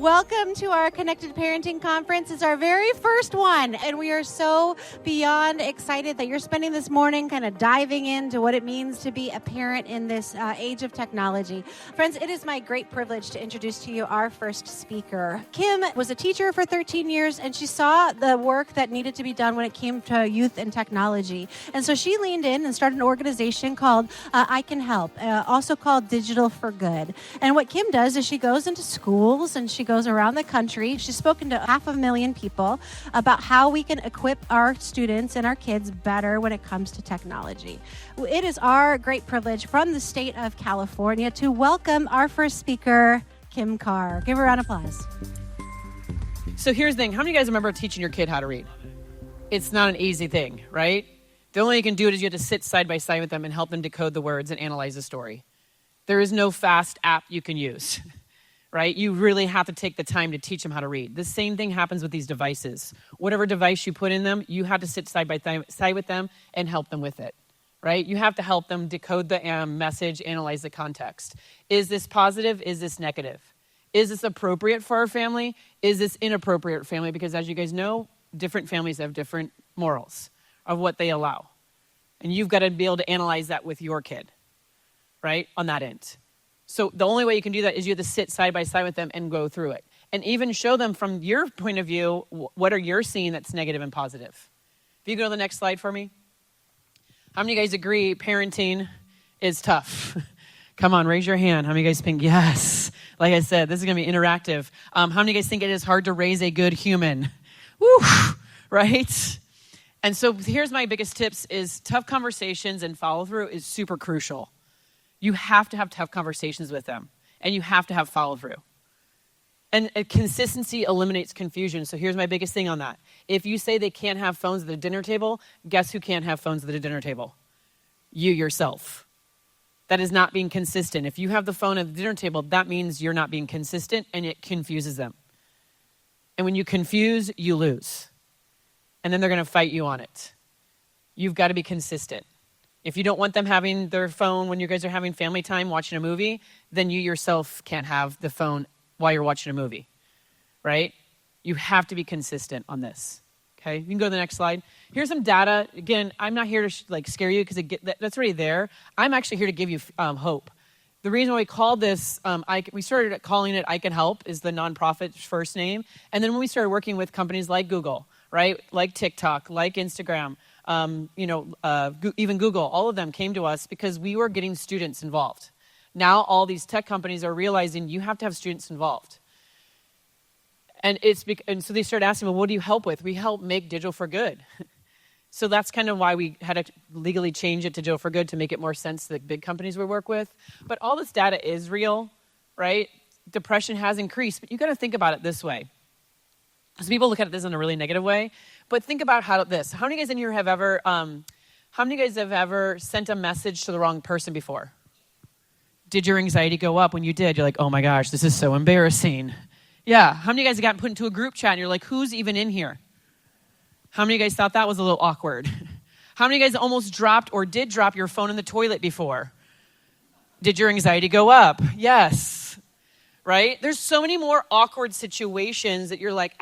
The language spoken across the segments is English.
Welcome to our Connected Parenting Conference. It's our very first one, and we are so beyond excited that you're spending this morning kind of diving into what it means to be a parent in this age of technology. Friends, it is my great privilege to introduce to you our first speaker. Kim was a teacher for 13 years, and she saw the work that needed to be done when it came to youth and technology. And so she leaned in and started an organization called I Can Help, also called Digital for Good. And what Kim does is she goes into schools and she goes around the country. She's spoken to 500,000 people about how we can equip our students and our kids better when it comes to technology. It is our great privilege from the state of California to welcome our first speaker, Kim Karr. Give her a round of applause. So here's the thing. How many of you guys remember teaching your kid how to read? It's not an easy thing, right? The only way you can do it is you have to sit side by side with them and help them decode the words and analyze the story. There is no fast app you can use. Right? You really have to take the time to teach them how to read. The same thing happens with these devices. Whatever device you put in them, you have to sit side by side with them and help them with it, right? You have to help them decode the message, analyze the context. Is this positive? Is this negative? Is this appropriate for our family? Is this inappropriate for family? Because as you guys know, different families have different morals of what they allow. And you've got to be able to analyze that with your kid, right? On that end. So the only way you can do that is you have to sit side by side with them and go through it. And even show them from your point of view, what are you seeing that's negative and positive? If you go to the next slide for me. How many of you guys agree parenting is tough? Come on, raise your hand. How many of you guys think, yes? Like I said, this is going to be interactive. How many of you guys think it is hard to raise a good human? Woo, right? And so here's my biggest tips is tough conversations and follow through is super crucial. You have to have tough conversations with them, and you have to have follow-through. And consistency eliminates confusion, so here's my biggest thing on that. If you say they can't have phones at the dinner table, guess who can't have phones at the dinner table? You yourself. That is not being consistent. If you have the phone at the dinner table, that means you're not being consistent, and it confuses them. And when you confuse, you lose. And then they're going to fight you on it. You've got to be consistent. If you don't want them having their phone when you guys are having family time watching a movie, then you yourself can't have the phone while you're watching a movie, right? You have to be consistent on this, okay? You can go to the next slide. Here's some data. Again, I'm not here to scare you because that's already there. I'm actually here to give you hope. The reason why we called this, we started calling it I Can Help is the nonprofit's first name. And then when we started working with companies like Google, right, like TikTok, like Instagram, even Google, all of them came to us because we were getting students involved. Now all these tech companies are realizing you have to have students involved. And so they started asking, well, what do you help with? We help make Digital for Good. So that's kind of why we had to legally change it to Digital for Good to make it more sense to the big companies we work with. But all this data is real, right? Depression has increased, but you got to think about it this way. Because people look at this in a really negative way. But think about how many of you guys in here have ever, sent a message to the wrong person before? Did your anxiety go up when you did? You're like, oh my gosh, this is so embarrassing. Yeah, how many of you guys have gotten put into a group chat and you're like, who's even in here? How many of you guys thought that was a little awkward? How many of you guys almost dropped or did drop your phone in the toilet before? Did your anxiety go up? Yes, right? There's so many more awkward situations that you're like,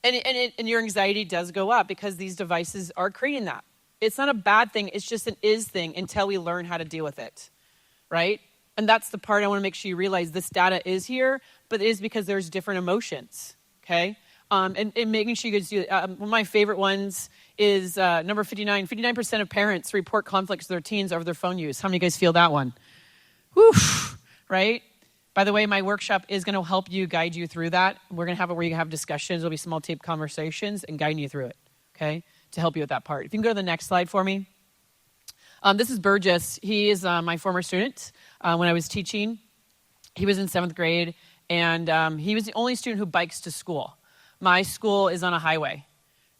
And your anxiety does go up because these devices are creating that. It's not a bad thing. It's just an is thing until we learn how to deal with it, right? And that's the part I want to make sure you realize this data is here, but it is because there's different emotions, okay? And making sure you guys do it. One of my favorite ones is number 59. 59% of parents report conflicts with their teens over their phone use. How many of you guys feel that one? Whew, right? By the way, my workshop is going to help you, guide you through that. We're going to have it where you have discussions. There'll be small tape conversations and guiding you through it, okay, to help you with that part. If you can go to the next slide for me. This is Burgess. He is my former student when I was teaching. He was in 7th grade, and he was the only student who bikes to school. My school is on a highway,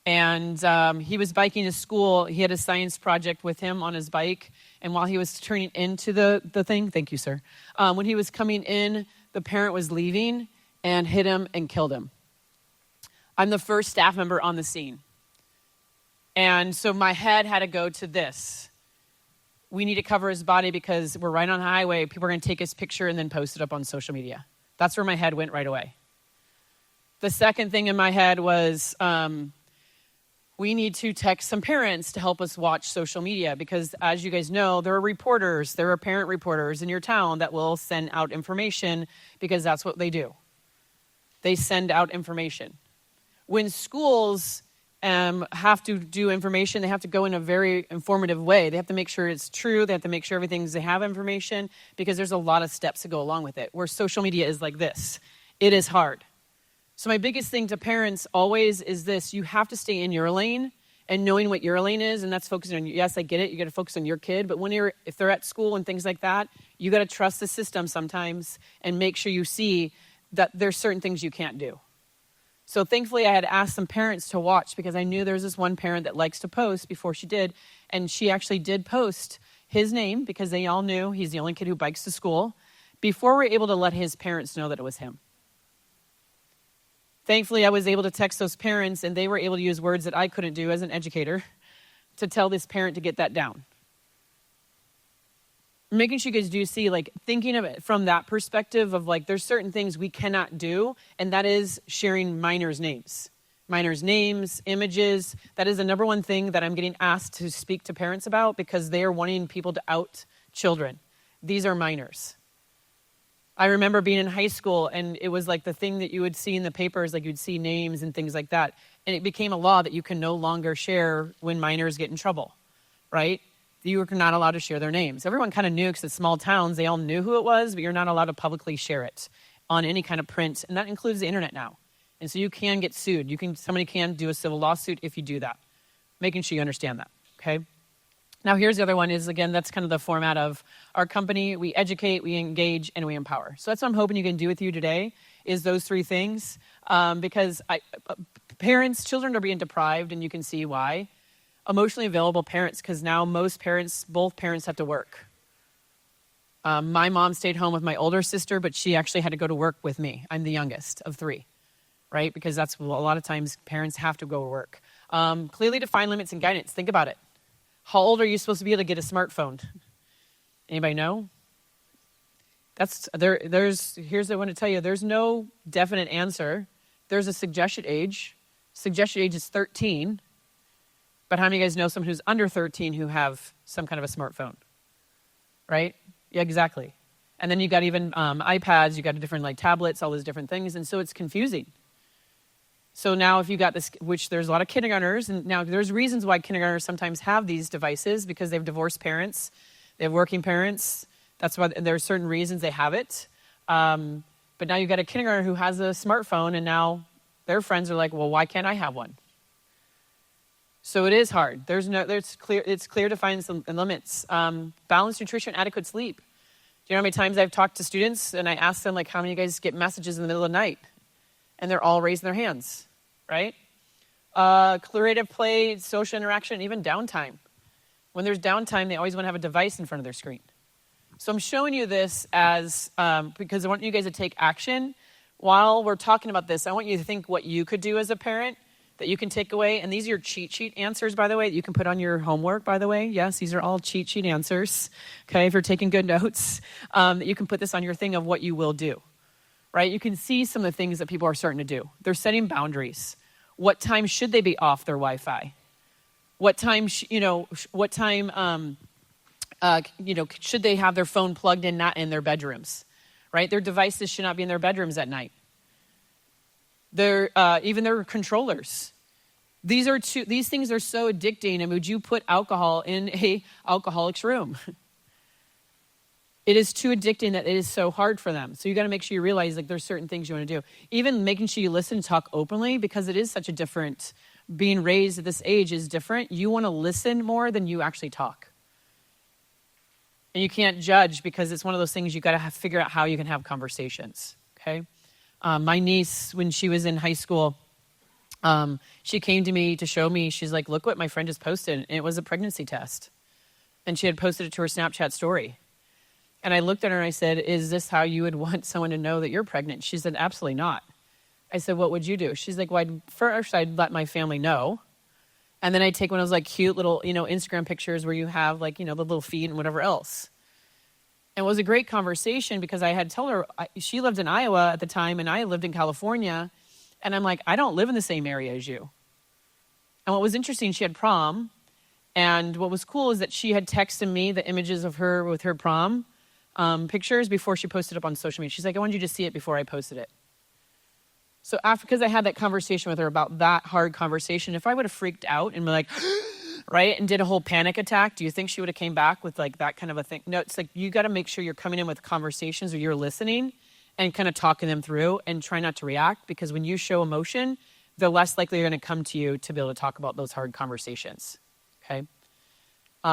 and he was biking to school. He had a science project with him on his bike, and while he was turning into the thing, thank you, sir, when he was coming in, the parent was leaving and hit him and killed him. I'm the first staff member on the scene. And so my head had to go to this. We need to cover his body because we're right on the highway. People are going to take his picture and then post it up on social media. That's where my head went right away. The second thing in my head was we need to text some parents to help us watch social media because, as you guys know, there are parent reporters in your town that will send out information because that's what they do. They send out information. When schools have to do information, they have to go in a very informative way. They have to make sure it's true. They have to make sure they have information because there's a lot of steps to go along with it. Where social media is like this, it is hard. So my biggest thing to parents always is this: you have to stay in your lane and knowing what your lane is, and that's focusing on, yes, I get it, you got to focus on your kid, but if they're at school and things like that, you got to trust the system sometimes and make sure you see that there's certain things you can't do. So thankfully I had asked some parents to watch because I knew there was this one parent that likes to post before she did, and she actually did post his name because they all knew he's the only kid who bikes to school before we were able to let his parents know that it was him. Thankfully, I was able to text those parents, and they were able to use words that I couldn't do as an educator to tell this parent to get that down. Making sure you guys do see, thinking of it from that perspective of, there's certain things we cannot do, and that is sharing minors' names. Minors' names, images, that is the number one thing that I'm getting asked to speak to parents about because they are wanting people to out children. These are minors. I remember being in high school, and it was the thing that you would see in the papers, you'd see names and things like that. And it became a law that you can no longer share when minors get in trouble, right? You were not allowed to share their names. Everyone kind of knew because it's small towns, they all knew who it was, but you're not allowed to publicly share it on any kind of print. And that includes the internet now. And so you can get sued. Somebody can do a civil lawsuit if you do that. Making sure you understand that, okay? Now, here's the other one is, again, that's kind of the format of our company. We educate, we engage, and we empower. So that's what I'm hoping you can do with you today is those three things because children are being deprived, and you can see why. Emotionally available parents, because now both parents have to work. My mom stayed home with my older sister, but she actually had to go to work with me. I'm the youngest of three, right? Because that's a lot of times parents have to go to work. Clearly defined limits and guidance. Think about it. How old are you supposed to be able to get a smartphone? Anybody know? Here's what I want to tell you. There's no definite answer. There's a suggested age. Suggested age is 13. But how many of you guys know someone who's under 13 who have some kind of a smartphone? Right? Yeah, exactly. And then you got even iPads, you got different tablets, all those different things. And so it's confusing. So now if you got this, which there's a lot of kindergartners, and now there's reasons why kindergartners sometimes have these devices because they have divorced parents, they have working parents. That's why there are certain reasons they have it. But now you've got a kindergartner who has a smartphone, and now their friends are like, well, why can't I have one? So it is hard. It's clear to find some limits. Balanced nutrition, adequate sleep. Do you know how many times I've talked to students and I ask them how many of you guys get messages in the middle of the night? And they're all raising their hands, right? Creative play, social interaction, even downtime. When there's downtime, they always want to have a device in front of their screen. So I'm showing you this as, because I want you guys to take action. While we're talking about this, I want you to think what you could do as a parent that you can take away. And these are your cheat sheet answers, by the way, that you can put on your homework, by the way. Yes, these are all cheat sheet answers, okay, if you're taking good notes. That you can put this on your thing of what you will do. Right? You can see some of the things that people are starting to do. They're setting boundaries. What time should they be off their Wi-Fi? What time, should they have their phone plugged in, not in their bedrooms? Right? Their devices should not be in their bedrooms at night. Even their controllers. These things are so addicting. And would you put alcohol in a alcoholic's room? It is too addicting that it is so hard for them. So you got to make sure you realize there's certain things you want to do. Even making sure you listen and talk openly because it is such a different, being raised at this age is different. You want to listen more than you actually talk. And you can't judge because it's one of those things you got to figure out how you can have conversations, okay? My niece, when she was in high school, she came to me to show me, she's like, look what my friend just posted. And it was a pregnancy test. And she had posted it to her Snapchat story. And I looked at her and I said, is this how you would want someone to know that you're pregnant? She said, absolutely not. I said, what would you do? She's like, well, first I'd let my family know. And then I'd take one of those cute little, Instagram pictures where you have the little feet and whatever else. And it was a great conversation because I had told her, she lived in Iowa at the time and I lived in California. And I'm like, I don't live in the same area as you. And what was interesting, she had prom. And what was cool is that she had texted me the images of her with her prom pictures before she posted up on social media. She's like, I wanted you to see it before I posted it. So because I had that conversation with her about that hard conversation, if I would have freaked out and been like, right, and did a whole panic attack, do you think she would have came back with like that kind of a thing? No, it's like you got to make sure you're coming in with conversations or you're listening and kind of talking them through and try not to react, because when you show emotion, they're less likely they're going to come to you to be able to talk about those hard conversations, okay?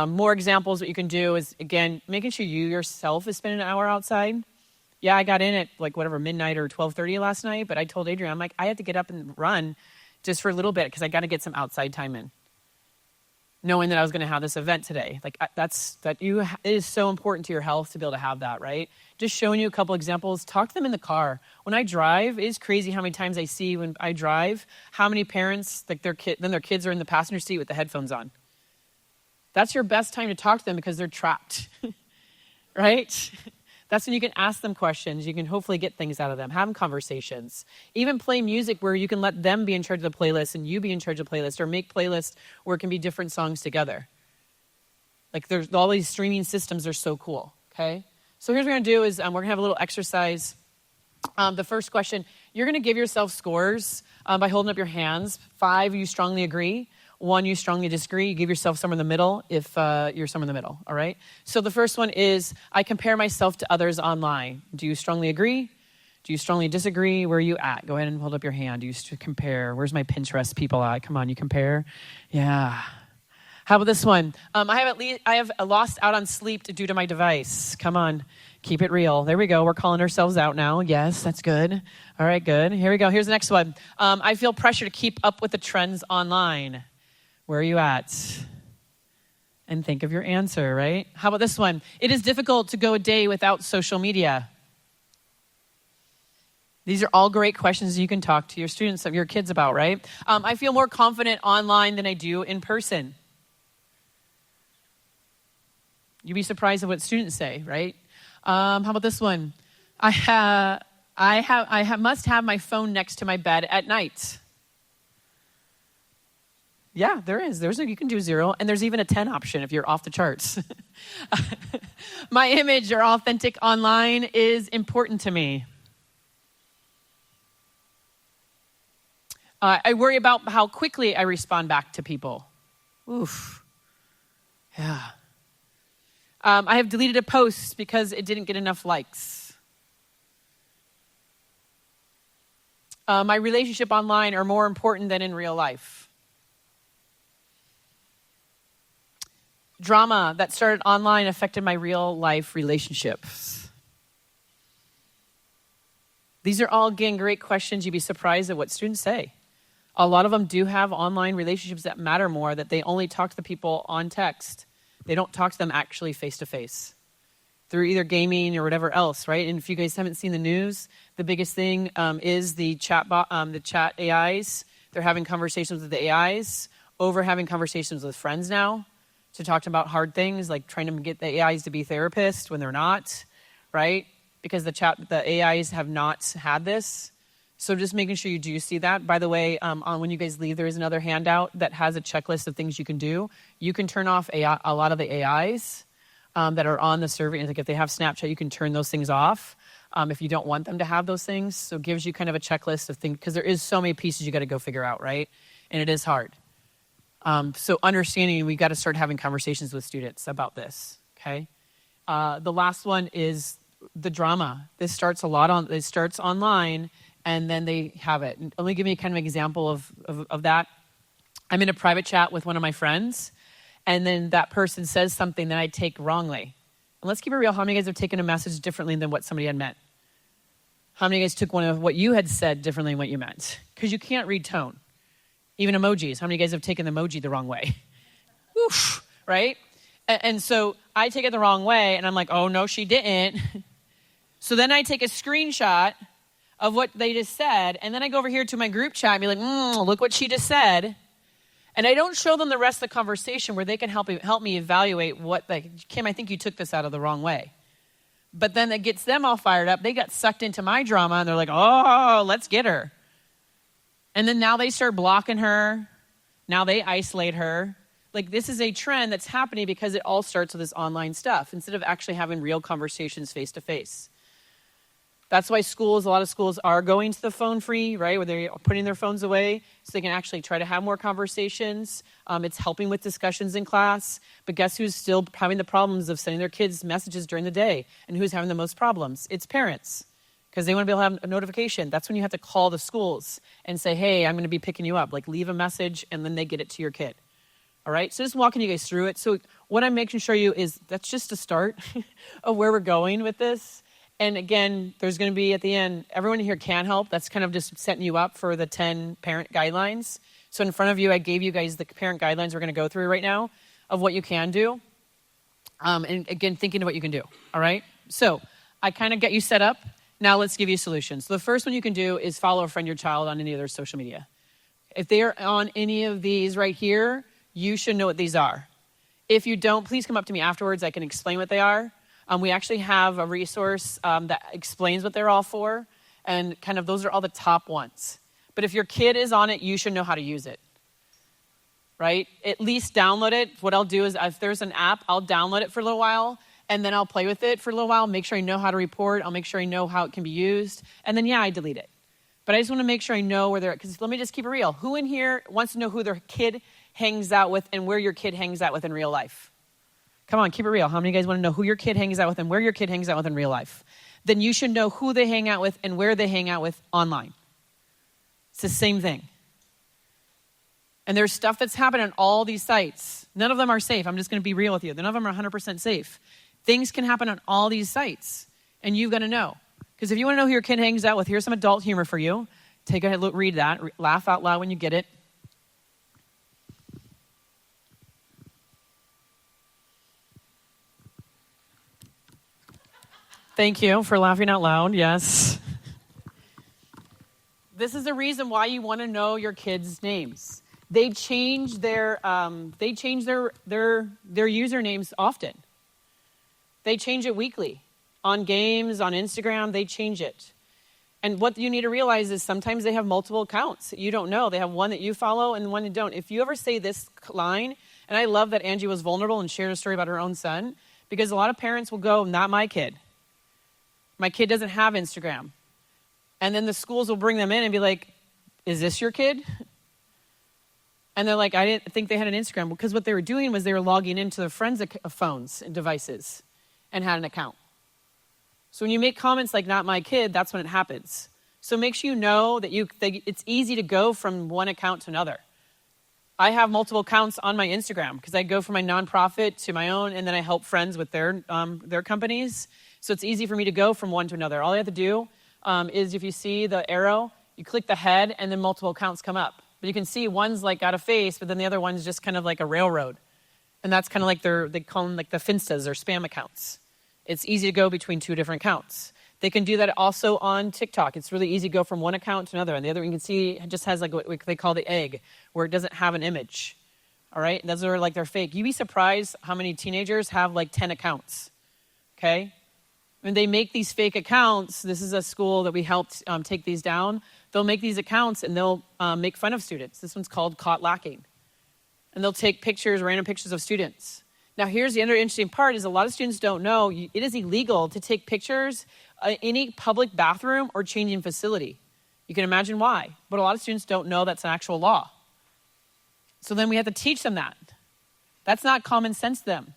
More examples, what you can do is, again, making sure you yourself is spending an hour outside. Yeah, I got in at like whatever, midnight or 12:30 last night, but I told Adrian, I'm like, I have to get up and run just for a little bit because I got to get some outside time in. Knowing that I was going to have this event today. Like it is so important to your health to be able to have that, right? Just showing you a couple examples. Talk to them in the car. When I drive, it is crazy how many times I see when I drive, how many parents, like their kids are in the passenger seat with the headphones on. That's your best time to talk to them because they're trapped, right? That's when you can ask them questions. You can hopefully get things out of them, have conversations. Even play music where you can let them be in charge of the playlist and you be in charge of the playlist, or make playlists where it can be different songs together. Like there's all these streaming systems are so cool, okay? So here's what we're going to do is we're going to have a little exercise. The first question, you're going to give yourself scores by holding up your hands. 5, you strongly agree. 1, you strongly disagree. You give yourself somewhere in the middle if you're somewhere in the middle, all right? So the first one is, I compare myself to others online. Do you strongly agree? Do you strongly disagree? Where are you at? Go ahead and hold up your hand. Do you compare? Where's my Pinterest people at? Come on, you compare? Yeah. How about this one? I have lost out on sleep due to my device. Come on, keep it real. There we go. We're calling ourselves out now. Yes, that's good. All right, good. Here we go. Here's the next one. I feel pressure to keep up with the trends online. Where are you at? And think of your answer, right? How about this one? It is difficult to go a day without social media. These are all great questions you can talk to your students, your kids about, right? I feel more confident online than I do in person. You'd be surprised at what students say, right? How about this one? I must have my phone next to my bed at night. Yeah, there is. You can do 0, and there's even a 10 option if you're off the charts. My image or authentic online is important to me. I worry about how quickly I respond back to people. Oof. Yeah. I have deleted a post because it didn't get enough likes. My relationship online are more important than in real life. Drama that started online affected my real life relationships. These are all, again, great questions. You'd be surprised at what students say. A lot of them do have online relationships that matter more, that they only talk to the people on text. They don't talk to them actually face-to-face through either gaming or whatever else, right? And if you guys haven't seen the news, the biggest thing is the chat AIs. They're having conversations with the AIs over having conversations with friends now to talk about hard things, like trying to get the AIs to be therapists when they're not, right? Because the AIs have not had this. So just making sure you do see that. By the way, when you guys leave, there is another handout that has a checklist of things you can do. You can turn off a lot of the AIs that are on the survey. Like if they have Snapchat, you can turn those things off if you don't want them to have those things. So it gives you kind of a checklist of things, because there is so many pieces you got to go figure out, right? And it is hard. So understanding, we got to start having conversations with students about this, okay? The last one is the drama. This starts online, and then they have it. And let me give you kind of an example of that. I'm in a private chat with one of my friends, and then that person says something that I take wrongly. And let's keep it real. How many of you guys have taken a message differently than what somebody had meant? How many of you guys took one of what you had said differently than what you meant? Because you can't read tone. Even emojis. How many of you guys have taken the emoji the wrong way? Oof, right? And so I take it the wrong way, and I'm like, oh, no, she didn't. So then I take a screenshot of what they just said, and then I go over here to my group chat and be like, look what she just said. And I don't show them the rest of the conversation where they can help me evaluate Kim, I think you took this out of the wrong way. But then it gets them all fired up. They got sucked into my drama, and they're like, oh, let's get her. And then now they start blocking her. Now they isolate her. Like, this is a trend that's happening because it all starts with this online stuff instead of actually having real conversations face to face. That's why a lot of schools are going to the phone free, right? Where they're putting their phones away so they can actually try to have more conversations. It's helping with discussions in class. But guess who's still having the problems of sending their kids messages during the day? And who's having the most problems? It's parents, because they want to be able to have a notification. That's when you have to call the schools and say, hey, I'm going to be picking you up. Like, leave a message, and then they get it to your kid. All right? So just walking you guys through it. So what I'm making sure you is that's just a start of where we're going with this. And again, there's going to be at the end, everyone here can help. That's kind of just setting you up for the 10 parent guidelines. So in front of you, I gave you guys the parent guidelines we're going to go through right now of what you can do. And again, thinking of what you can do. All right? So I kind of get you set up. Now let's give you solutions. So the first one you can do is follow a friend your child on any of their social media. If they are on any of these right here, you should know what these are. If you don't, please come up to me afterwards. I can explain what they are. We actually have a resource that explains what they're all for, and kind of those are all the top ones. But if your kid is on it, you should know how to use it, right? At least download it. What I'll do is if there's an app, I'll download it for a little while, and then I'll play with it for a little while, make sure I know how to report. I'll make sure I know how it can be used, and then, I delete it. But I just want to make sure I know where they're at, because let me just keep it real. Who in here wants to know who their kid hangs out with and where your kid hangs out with in real life? Come on, keep it real. How many of you guys want to know who your kid hangs out with and where your kid hangs out with in real life? Then you should know who they hang out with and where they hang out with online. It's the same thing. And there's stuff that's happened on all these sites. None of them are safe. I'm just going to be real with you. None of them are 100% safe. Things can happen on all these sites, and you've got to know. Because if you want to know who your kid hangs out with, here's some adult humor for you. Take a look, read that, laugh out loud when you get it. Thank you for laughing out loud. Yes. This is the reason why you want to know your kids' names. They change their usernames often. They change it weekly. On games, on Instagram, they change it. And what you need to realize is sometimes they have multiple accounts. You don't know. They have one that you follow and one you don't. If you ever say this line, and I love that Angie was vulnerable and shared a story about her own son, because a lot of parents will go, not my kid. My kid doesn't have Instagram. And then the schools will bring them in and be like, is this your kid? And they're like, I didn't think they had an Instagram. Because what they were doing was they were logging into their friends' phones and devices and had an account. So when you make comments like, not my kid, that's when it happens. So make sure you know that it's easy to go from one account to another. I have multiple accounts on my Instagram because I go from my nonprofit to my own, and then I help friends with their companies. So it's easy for me to go from one to another. All you have to do is if you see the arrow, you click the head, and then multiple accounts come up. But you can see one's like got a face, but then the other one's just kind of like a railroad. And that's kind of like they call them like the Finstas or spam accounts. It's easy to go between two different accounts. They can do that also on TikTok. It's really easy to go from one account to another. And the other one you can see just has like what they call the egg, where it doesn't have an image. All right? And those are like they're fake. You'd be surprised how many teenagers have like 10 accounts. Okay? When they make these fake accounts, this is a school that we helped take these down. They'll make these accounts and they'll make fun of students. This one's called Caught Lacking. And they'll take pictures, random pictures of students. Now, here's the other interesting part is a lot of students don't know it is illegal to take pictures in any public bathroom or changing facility. You can imagine why. But a lot of students don't know that's an actual law. So then we have to teach them that. That's not common sense to them.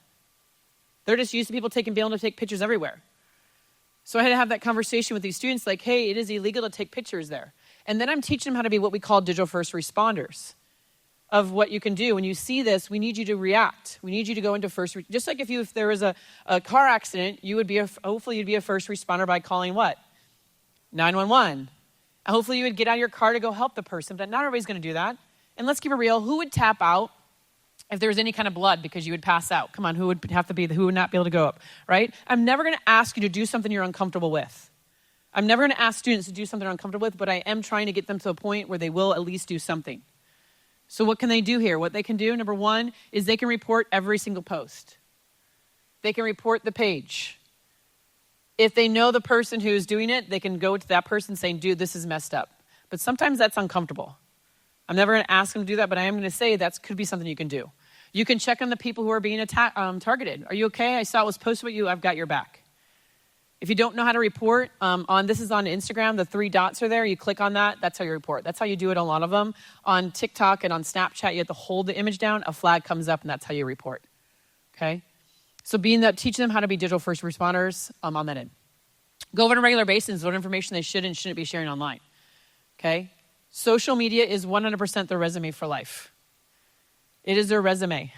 They're just used to people being able to take pictures everywhere. So I had to have that conversation with these students like, hey, it is illegal to take pictures there. And then I'm teaching them how to be what we call digital first responders of what you can do. When you see this, we need you to react. We need you to go into just like if there was a car accident, hopefully you'd be a first responder by calling what? 911. Hopefully you would get out of your car to go help the person, but not everybody's going to do that. And let's keep it real. Who would tap out if there was any kind of blood because you would pass out? Come on, who would not be able to go up, right? I'm never going to ask you to do something you're uncomfortable with. I'm never going to ask students to do something they're uncomfortable with, but I am trying to get them to a point where they will at least do something. So what can they do here? What they can do, number one, is they can report every single post. They can report the page. If they know the person who's doing it, they can go to that person saying, dude, this is messed up. But sometimes that's uncomfortable. I'm never going to ask them to do that, but I am going to say that could be something you can do. You can check on the people who are being targeted. Are you okay? I saw it was posted with you. I've got your back. If you don't know how to report, this is on Instagram. The 3 dots are there. You click on that. That's how you report. That's how you do it on a lot of them. On TikTok and on Snapchat, you have to hold the image down. A flag comes up, and that's how you report. Okay? So teaching them how to be digital first responders, on that end. Go over on a regular basis what information they should and shouldn't be sharing online. Okay? Social media is 100% their resume for life. It is their resume.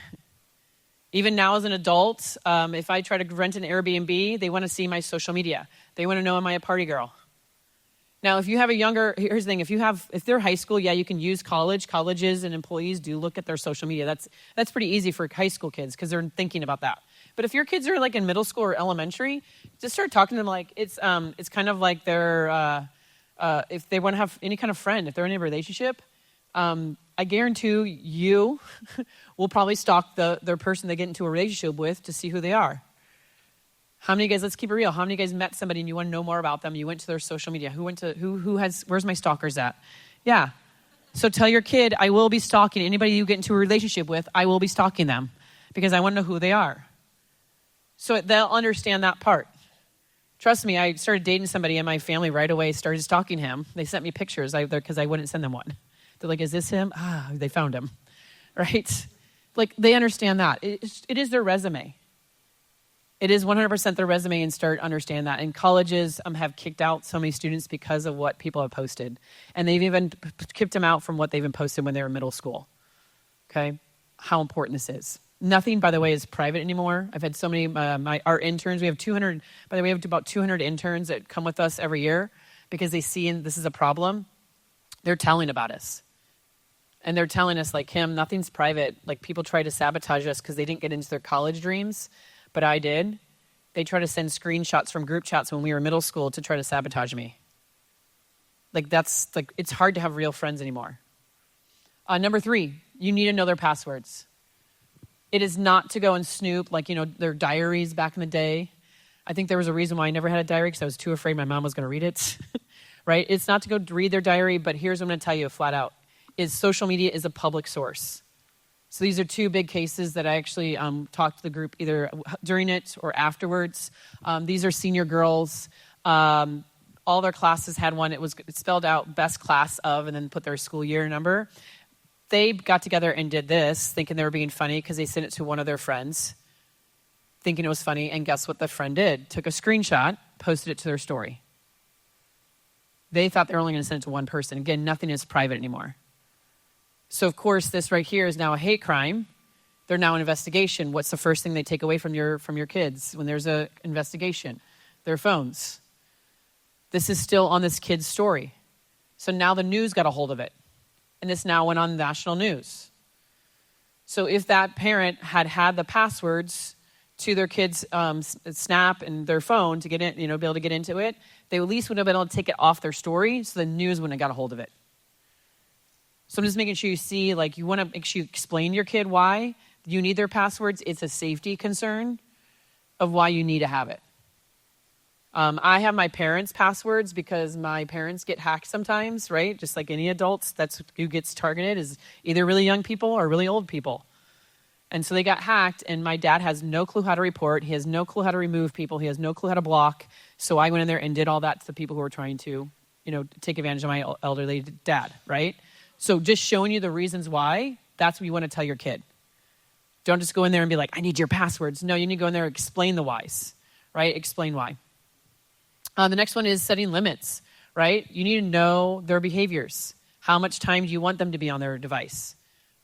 Even now as an adult, if I try to rent an Airbnb, they want to see my social media. They want to know, am I a party girl? Now, if you have here's the thing, if they're high school, yeah, you can use colleges and employees do look at their social media. That's pretty easy for high school kids because they're thinking about that. But if your kids are like in middle school or elementary, just start talking to them like it's kind of like they're, if they want to have any kind of friend, if they're in a relationship, I guarantee you will probably stalk their person they get into a relationship with to see who they are. How many of you guys, let's keep it real, how many of you guys met somebody and you want to know more about them? You went to their social media. Where's my stalkers at? Yeah. So tell your kid, I will be stalking anybody you get into a relationship with. I will be stalking them because I want to know who they are. So they'll understand that part. Trust me, I started dating somebody in my family right away, started stalking him. They sent me pictures because I wouldn't send them one. They're like, is this him? They found him, right? Like, they understand that. It is their resume. It is 100% their resume, and start understand that. And colleges have kicked out so many students because of what people have posted. And they've even kicked them out from what they've even posted when they were in middle school. Okay? How important this is. Nothing, by the way, is private anymore. I've had so many, our interns, we have 200, by the way, we have about 200 interns that come with us every year because they see this is a problem. They're telling about us. And they're telling us, like, Kim, nothing's private. Like, people try to sabotage us because they didn't get into their college dreams, but I did. They try to send screenshots from group chats when we were in middle school to try to sabotage me. Like, it's hard to have real friends anymore. Number 3, you need to know their passwords. It is not to go and snoop, like, their diaries back in the day. I think there was a reason why I never had a diary because I was too afraid my mom was going to read it, right? It's not to go read their diary, but here's what I'm going to tell you flat out. Social media is a public source. So these are 2 big cases that I actually talked to the group either during it or afterwards. These are senior girls. All their classes had one. It spelled out best class of and then put their school year number. They got together and did this thinking they were being funny because they sent it to one of their friends thinking it was funny. And guess what the friend did? Took a screenshot, posted it to their story. They thought they were only going to send it to one person. Again, nothing is private anymore. So, of course, this right here is now a hate crime. They're now in investigation. What's the first thing they take away from your kids when there's an investigation? Their phones. This is still on this kid's story. So now the news got a hold of it. And this now went on national news. So if that parent had the passwords to their kids' Snap and their phone to get in, be able to get into it, they at least would have been able to take it off their story so the news wouldn't have got a hold of it. So I'm just making sure you see, like, you want to make sure you explain to your kid why you need their passwords. It's a safety concern of why you need to have it. I have my parents' passwords because my parents get hacked sometimes, right? Just like any adults, that's who gets targeted is either really young people or really old people. And so they got hacked, and my dad has no clue how to report. He has no clue how to remove people. He has no clue how to block. So I went in there and did all that to the people who were trying to, take advantage of my elderly dad, right? So just showing you the reasons why, that's what you want to tell your kid. Don't just go in there and be like, I need your passwords. No, you need to go in there and explain the whys, right? Explain why. The next one is setting limits, right? You need to know their behaviors. How much time do you want them to be on their device,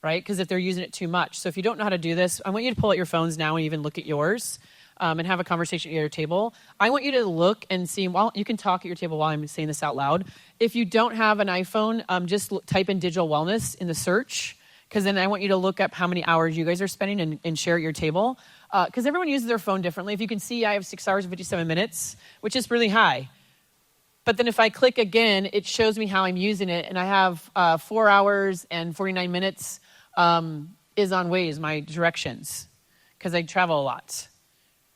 right? Because if they're using it too much. So if you don't know how to do this, I want you to pull out your phones now and even look at yours and have a conversation at your table. I want you to look and see, you can talk at your table while I'm saying this out loud. If you don't have an iPhone, just type in digital wellness in the search, because then I want you to look up how many hours you guys are spending and share at your table. Because everyone uses their phone differently. If you can see, I have 6 hours and 57 minutes, which is really high. But then if I click again, it shows me how I'm using it. And I have 4 hours and 49 minutes is on Waze, my directions, because I travel a lot.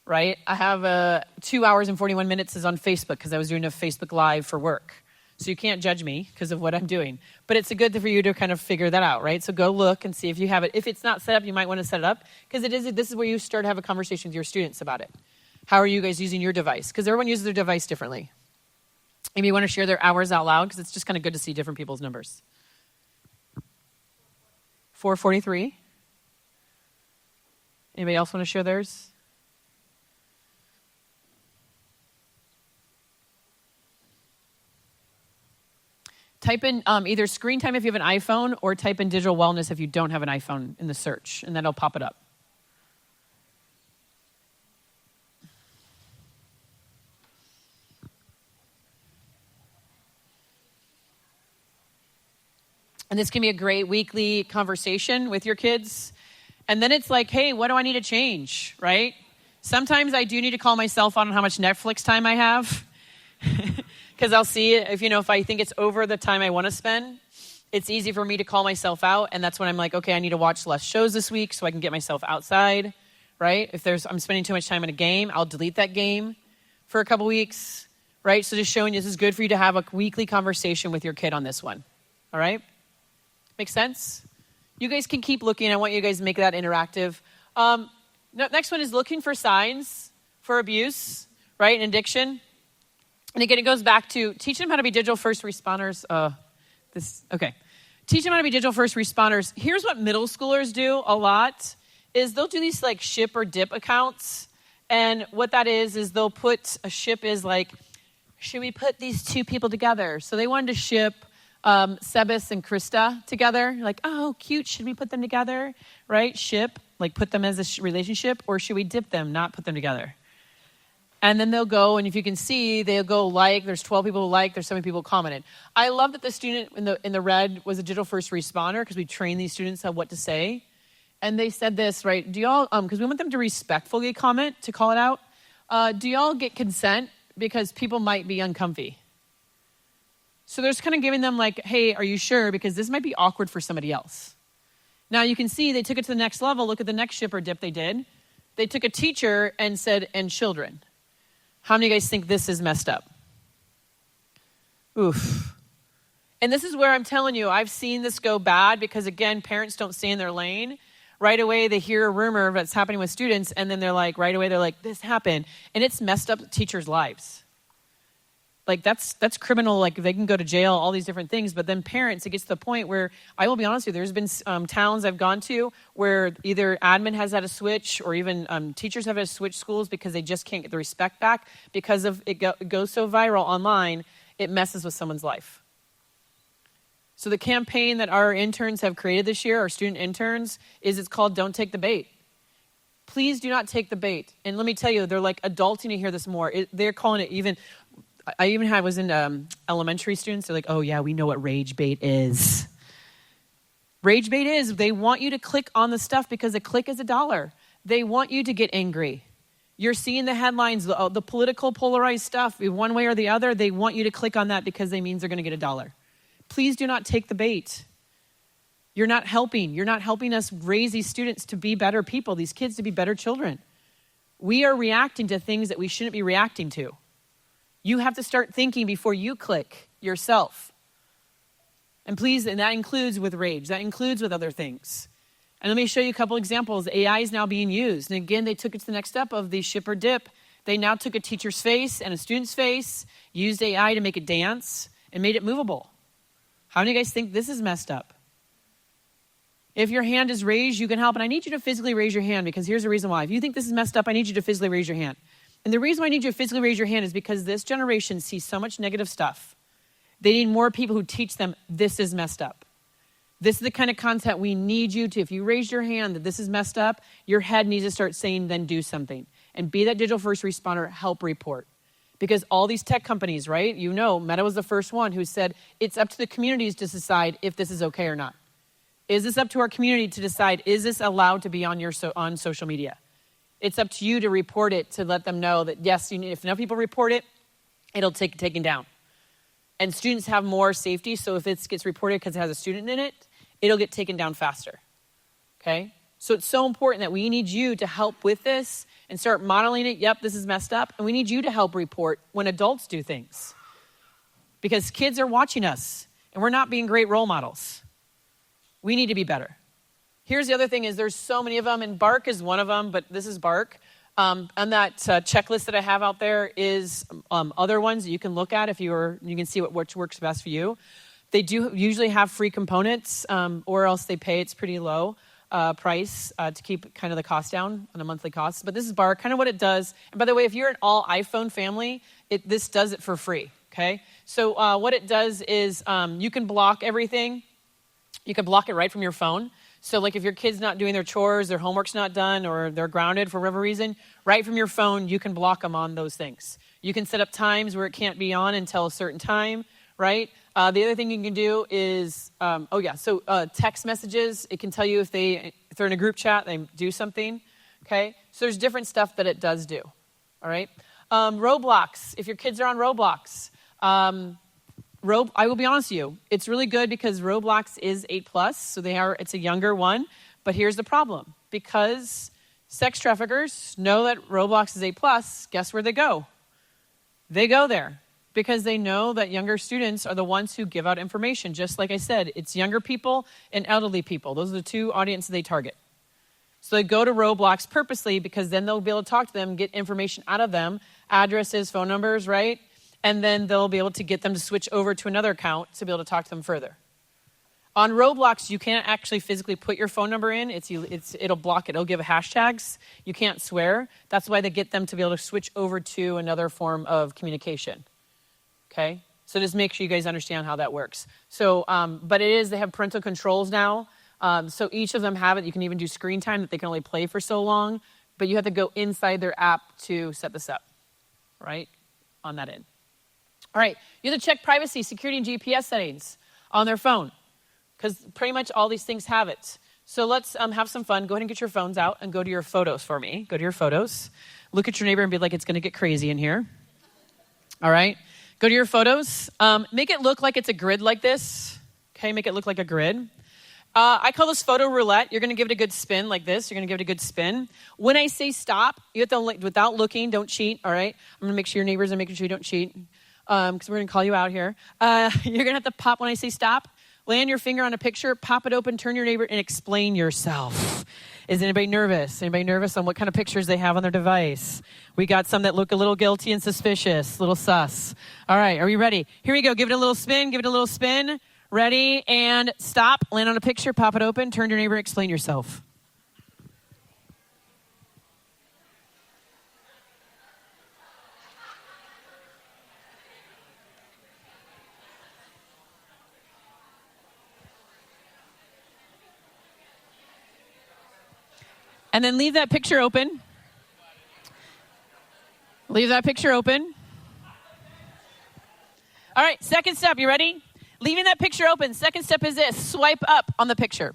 right? I have 2 hours and 41 minutes is on Facebook because I was doing a Facebook Live for work. So you can't judge me because of what I'm doing. But it's a good for you to kind of figure that out, right? So go look and see if you have it. If it's not set up, you might want to set it up because this is where you start to have a conversation with your students about it. How are you guys using your device? Because everyone uses their device differently. Maybe you want to share their hours out loud because it's just kind of good to see different people's numbers. 4:43. Anybody else want to share theirs? Type in either screen time if you have an iPhone or type in digital wellness if you don't have an iPhone in the search, and then it'll pop it up. And this can be a great weekly conversation with your kids. And then it's like, hey, what do I need to change, right? Sometimes I do need to call myself on how much Netflix time I have. Because I'll see it, if I think it's over the time I want to spend, it's easy for me to call myself out. And that's when I'm like, okay, I need to watch less shows this week so I can get myself outside, right? If I'm spending too much time in a game, I'll delete that game for a couple weeks, right? So just showing you this is good for you to have a weekly conversation with your kid on this one, all right? Make sense? You guys can keep looking. I want you guys to make that interactive. Next one is looking for signs for abuse, right, and addiction. And again, it goes back to teach them how to be digital first responders. Teach them how to be digital first responders. Here's what middle schoolers do a lot is they'll do these like ship or dip accounts. And what that is they'll put a ship is like, should we put these two people together? So they wanted to ship Sebas and Krista together. Like, oh, cute. Should we put them together? Right? Ship, like put them as a relationship, or should we dip them, not put them together? And then they'll go, and if you can see, they'll go like, there's 12 people who like, there's 7 people who commented. I love that the student in the red was a digital first responder because we train these students on what to say. And they said this, right, do y'all, because we want them to respectfully comment, to call it out, do y'all get consent because people might be uncomfy? So there's kind of giving them like, hey, are you sure? Because this might be awkward for somebody else. Now you can see they took it to the next level. Look at the next ship or dip they did. They took a teacher and said, and children. How many of you guys think this is messed up? Oof. And this is where I'm telling you, I've seen this go bad because, again, parents don't stay in their lane. Right away, they hear a rumor that's happening with students, and then they're like, right away, they're like, this happened. And it's messed up teachers' lives. Like, that's criminal. Like, they can go to jail, all these different things. But then parents, it gets to the point where, I will be honest with you, there's been towns I've gone to where either admin has had to switch or even teachers have had to switch schools because they just can't get the respect back because of it goes so viral online, it messes with someone's life. So the campaign that our interns have created this year, our student interns, it's called Don't Take the Bait. Please do not take the bait. And let me tell you, they're like adulting to hear this more. They're calling it even... I was in elementary students. They're like, oh, yeah, we know what rage bait is. Rage bait is they want you to click on the stuff because a click is $1. They want you to get angry. You're seeing the headlines, the political polarized stuff, one way or the other. They want you to click on that because they means they're going to get $1. Please do not take the bait. You're not helping. You're not helping us raise these students to be better people, these kids to be better children. We are reacting to things that we shouldn't be reacting to. You have to start thinking before you click yourself. And please, and that includes with rage. That includes with other things. And let me show you a couple examples. AI is now being used. And again, they took it to the next step of the ship or dip. They now took a teacher's face and a student's face, used AI to make it dance, and made it movable. How many of you guys think this is messed up? If your hand is raised, you can help. And I need you to physically raise your hand because here's the reason why. If you think this is messed up, I need you to physically raise your hand. And the reason why I need you to physically raise your hand is because this generation sees so much negative stuff. They need more people who teach them this is messed up. This is the kind of content we need you to. If you raise your hand that this is messed up, your head needs to start saying, then do something. And be that digital first responder, help report. Because all these tech companies, right? You know, Meta was the first one who said it's up to the communities to decide if this is okay or not. Is this up to our community to decide, is this allowed to be on on social media? It's up to you to report it, to let them know that, yes, if enough people report it, it'll take taken down. And students have more safety, so if it gets reported because it has a student in it, it'll get taken down faster, okay? So it's so important that we need you to help with this and start modeling it. Yep, this is messed up. And we need you to help report when adults do things. Because kids are watching us, and we're not being great role models. We need to be better. Here's the other thing is there's so many of them, and Bark is one of them, but this is Bark. And that checklist that I have out there is other ones that you can look at if you can see which works best for you. They do usually have free components, or else they pay. It's pretty low price to keep kind of the cost down on a monthly cost. But this is Bark, kind of what it does. And by the way, if you're an all iPhone family, this does it for free, okay? So what it does is you can block everything. You can block it right from your phone. So like if your kid's not doing their chores, their homework's not done, or they're grounded for whatever reason, right from your phone, you can block them on those things. You can set up times where it can't be on until a certain time, right? The other thing you can do is, text messages. It can tell you if they're in a group chat, they do something, okay? So there's different stuff that it does do, all right? Roblox, if your kids are on Roblox, I will be honest with you, it's really good because Roblox is 8+, so it's a younger one. But here's the problem. Because sex traffickers know that Roblox is 8+, guess where they go? They go there because they know that younger students are the ones who give out information. Just like I said, it's younger people and elderly people. Those are the two audiences they target. So they go to Roblox purposely because then they'll be able to talk to them, get information out of them, addresses, phone numbers, right? And then they'll be able to get them to switch over to another account to be able to talk to them further. On Roblox, you can't actually physically put your phone number in. It'll block it. It'll give hashtags. You can't swear. That's why they get them to be able to switch over to another form of communication. Okay? So just make sure you guys understand how that works. So, but they have parental controls now. So each of them have it. You can even do screen time that they can only play for so long. But you have to go inside their app to set this up, right? On that end. All right, you have to check privacy, security, and GPS settings on their phone because pretty much all these things have it. So let's have some fun. Go ahead and get your phones out and go to your photos for me. Go to your photos. Look at your neighbor and be like, it's going to get crazy in here. All right, go to your photos. Make it look like it's a grid like this. Okay, make it look like a grid. I call this photo roulette. You're going to give it a good spin like this. You're going to give it a good spin. When I say stop, you have to, without looking, don't cheat, all right? I'm going to make sure your neighbors are making sure you don't cheat. Because we're going to call you out here. You're going to have to pop when I say stop. Land your finger on a picture, pop it open, turn your neighbor, and explain yourself. Is anybody nervous? Anybody nervous on what kind of pictures they have on their device? We got some that look a little guilty and suspicious, a little sus. All right, are we ready? Here we go. Give it a little spin. Give it a little spin. Ready, and stop. Land on a picture, pop it open, turn your neighbor, explain yourself. And then leave that picture open. Leave that picture open. All right, second step, you ready? Leaving that picture open. Second step is this, swipe up on the picture.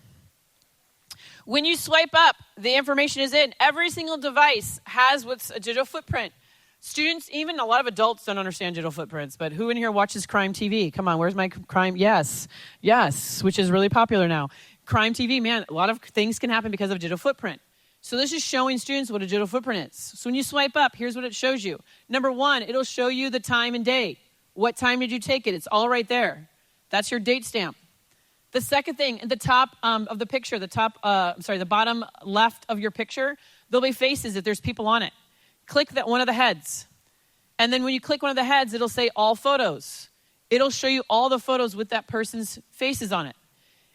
When you swipe up, the information is in. Every single device has what's a digital footprint. Students, even a lot of adults don't understand digital footprints, but who in here watches crime TV? Come on, where's my crime? Yes, which is really popular now. Crime TV, man, a lot of things can happen because of digital footprint. So this is showing students what a digital footprint is. So when you swipe up, here's what it shows you. Number one, it'll show you the time and date. What time did you take it? It's all right there. That's your date stamp. The second thing, at the top of the picture, the bottom left of your picture, there'll be faces if there's people on it. Click that one of the heads. And then when you click one of the heads, it'll say all photos. It'll show you all the photos with that person's faces on it.